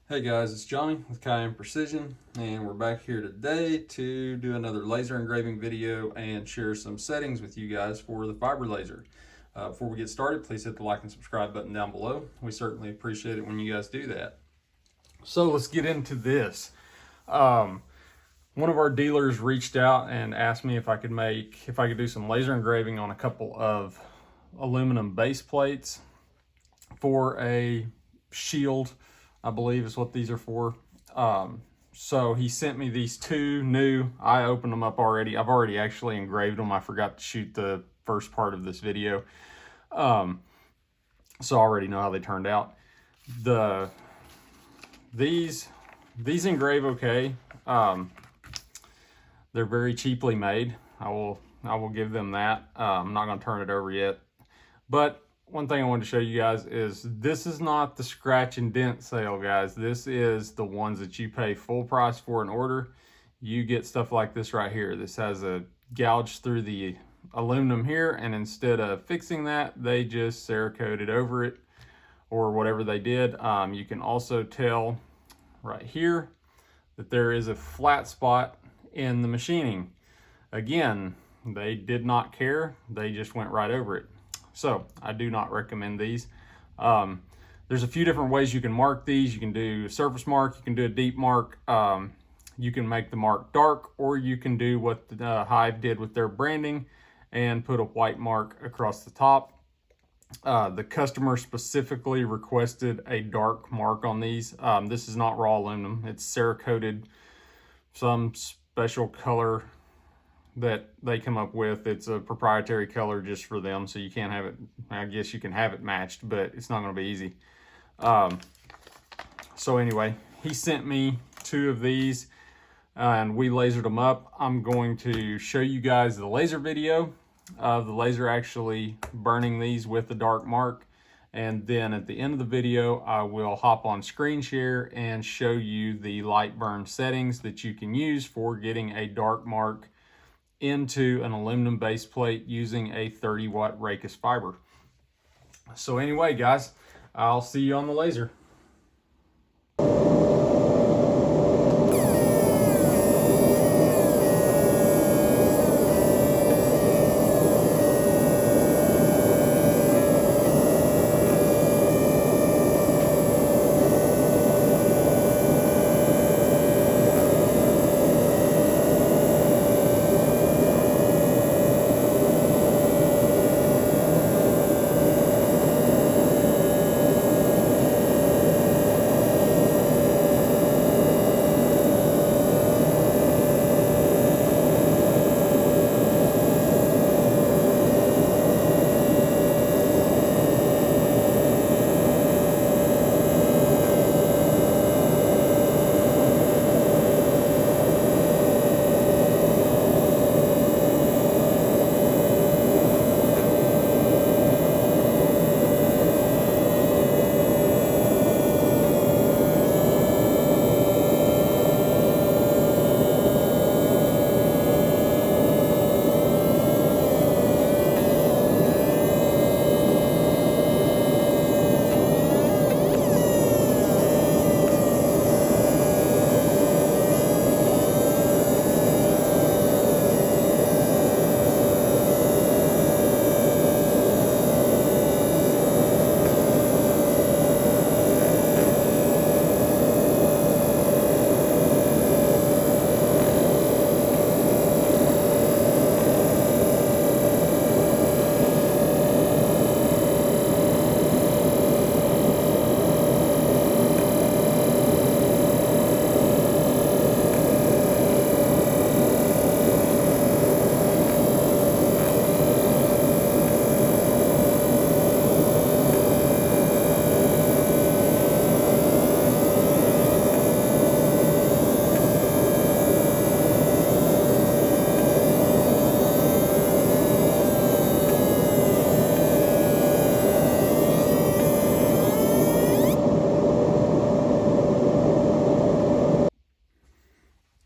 Hey guys, it's Johnny with Cayenne Precision, and we're back here today to do another laser engraving video and share some settings with you guys for the fiber laser. Before we get started, please hit the like and subscribe button down below. We certainly appreciate it when you guys do that. So let's get into this. One of our dealers reached out and asked me if I could do some laser engraving on a couple of aluminum base plates for a shield, I believe is what these are for. So he sent me these two new. I opened them up already. I've already actually engraved them. I forgot to shoot the first part of this video. So I already know how they turned out. These engrave okay. They're very cheaply made. I will give them that. I'm not going to turn it over yet. But one thing I wanted to show you guys is this is not the scratch and dent sale, guys. This is the ones that you pay full price for an order. You get stuff like this right here. This has a gouge through the aluminum here, and instead of fixing that, they just Cerakoted over it or whatever they did. You can also tell right here that there is a flat spot in the machining. Again, they did not care. They just went right over it. So I do not recommend these. There's a few different ways you can mark these. You can do surface mark, you can do a deep mark, you can make the mark dark, or you can do what the Hive did with their branding and put a white mark across the top. The customer specifically requested a dark mark on these. This is not raw aluminum. It's Cerakoted, some special color that they come up with. It's a proprietary color just for them, so you can't have it. I guess you can have it matched, but it's not going to be easy. So anyway, he sent me two of these and we lasered them up. I'm going to show you guys the laser video of the laser actually burning these with the dark mark, and then at the end of the video I will hop on screen share and show you the light burn settings that you can use for getting a dark mark into an aluminum base plate using a 30-watt Raycus fiber. So anyway, guys, I'll see you on the laser.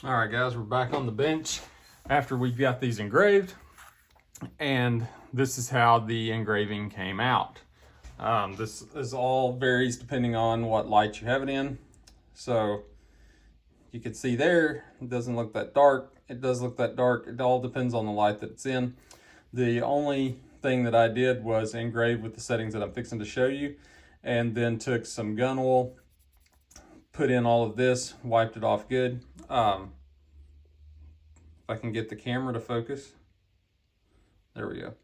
All right, guys, we're back on the bench after we've got these engraved, and this is how the engraving came out. This is all varies depending on what light you have it in. So you can see there, it doesn't look that dark. It does look that dark. It all depends on the light that it's in. The only thing that I did was engrave with the settings that I'm fixing to show you, and then took some gun oil, put in all of this, wiped it off good. If I can get the camera to focus, there we go.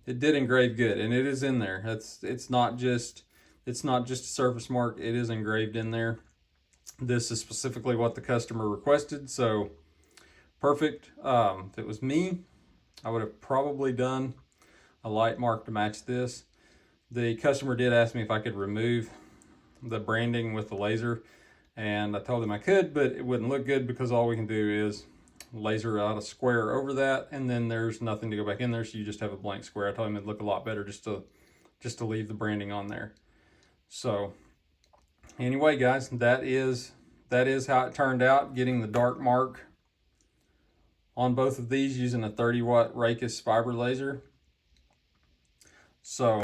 It did engrave good, and it is in there. It's not just a surface mark. It is engraved in there. This is specifically what the customer requested, so perfect. If it was me, I would have probably done a light mark to match this. The customer did ask me if I could remove the branding with the laser, and I told him I could, but it wouldn't look good because all we can do is laser out a square over that, and then there's nothing to go back in there, so you just have a blank square. I told him it'd look a lot better just to leave the branding on there. So anyway, guys, that is how it turned out, getting the dark mark on both of these using a 30-watt Raycus fiber laser. So,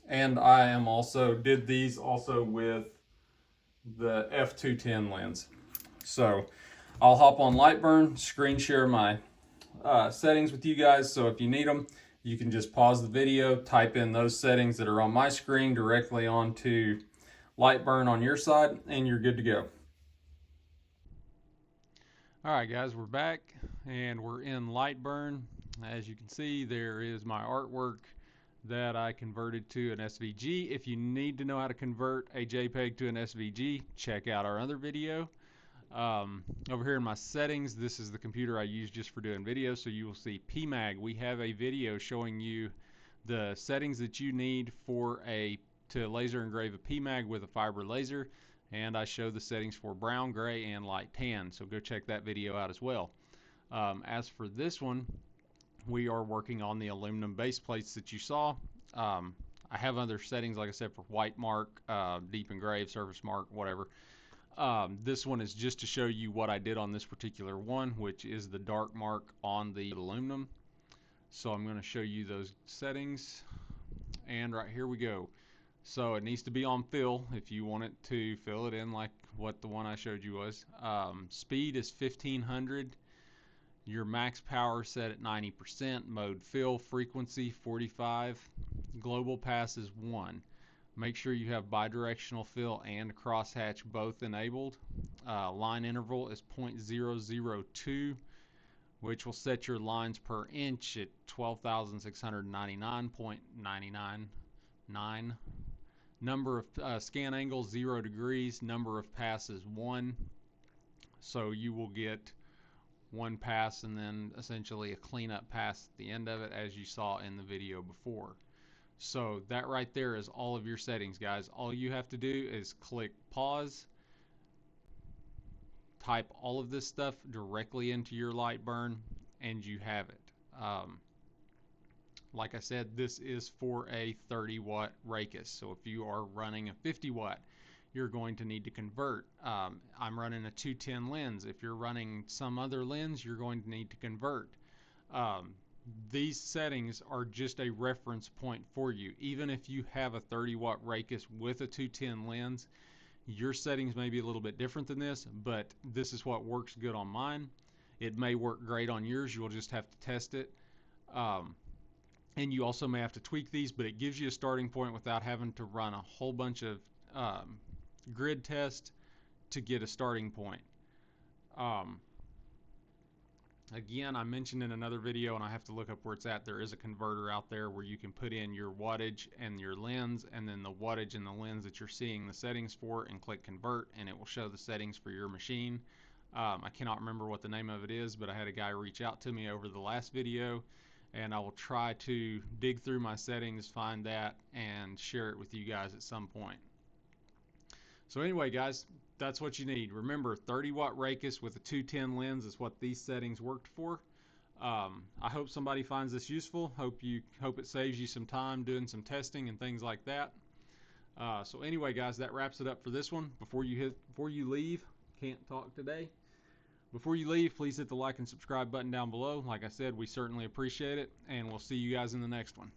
and I am also did these also with the f210 lens. So I'll hop on Lightburn, screen share my settings with you guys, so if you need them, you can just pause the video, type in those settings that are on my screen directly onto Lightburn on your side, and you're good to go. Alright guys, we're back and we're in Lightburn. As you can see, there is my artwork that I converted to an SVG. If you need to know how to convert a JPEG to an SVG, check out our other video. Over here in my settings, this is the computer I use just for doing videos, so you will see PMAG. We have a video showing you the settings that you need for to laser engrave a PMAG with a fiber laser, and I show the settings for brown, gray, and light tan, so go check that video out as well. As for this one, we are working on the aluminum base plates that you saw. I have other settings, like I said, for white mark, deep engrave, surface mark, whatever. This one is just to show you what I did on this particular one, which is the dark mark on the aluminum. So I'm going to show you those settings, and right here we go. So it needs to be on fill if you want it to fill it in like what the one I showed you was. Speed is 1500. Your max power set at 90%. Mode fill, frequency 45. Global pass is 1. Make sure you have bidirectional fill and crosshatch both enabled. Line interval is 0.002, which will set your lines per inch at 12,699.999. Number of scan angles 0 degrees. Number of passes 1. So you will get one pass and then essentially a cleanup pass at the end of it, as you saw in the video before. So that right there is all of your settings, guys. All you have to do is click pause, type all of this stuff directly into your Lightburn, and you have it. Like I said, this is for a 30-watt Raycus. So if you are running a 50-watt, you're going to need to convert. I'm running a 210 lens. If you're running some other lens, you're going to need to convert. These settings are just a reference point for you. Even if you have a 30-watt Raycus with a 210 lens, your settings may be a little bit different than this, but this is what works good on mine. It may work great on yours. You'll just have to test it. And you also may have to tweak these, but it gives you a starting point without having to run a whole bunch of grid tests to get a starting point. Again, I mentioned in another video, and I have to look up where it's at, there is a converter out there where you can put in your wattage and your lens, and then the wattage and the lens that you're seeing the settings for, and click convert, and it will show the settings for your machine. I cannot remember what the name of it is, but I had a guy reach out to me over the last video, and I will try to dig through my settings, find that, and share it with you guys at some point. So anyway, guys, that's what you need. Remember, 30-watt Raycus with a 210 lens is what these settings worked for. I hope somebody finds this useful. Hope it saves you some time doing some testing and things like that. So anyway, guys, that wraps it up for this one. Before you leave, can't talk today. Before you leave, please hit the like and subscribe button down below. Like I said, we certainly appreciate it, and we'll see you guys in the next one.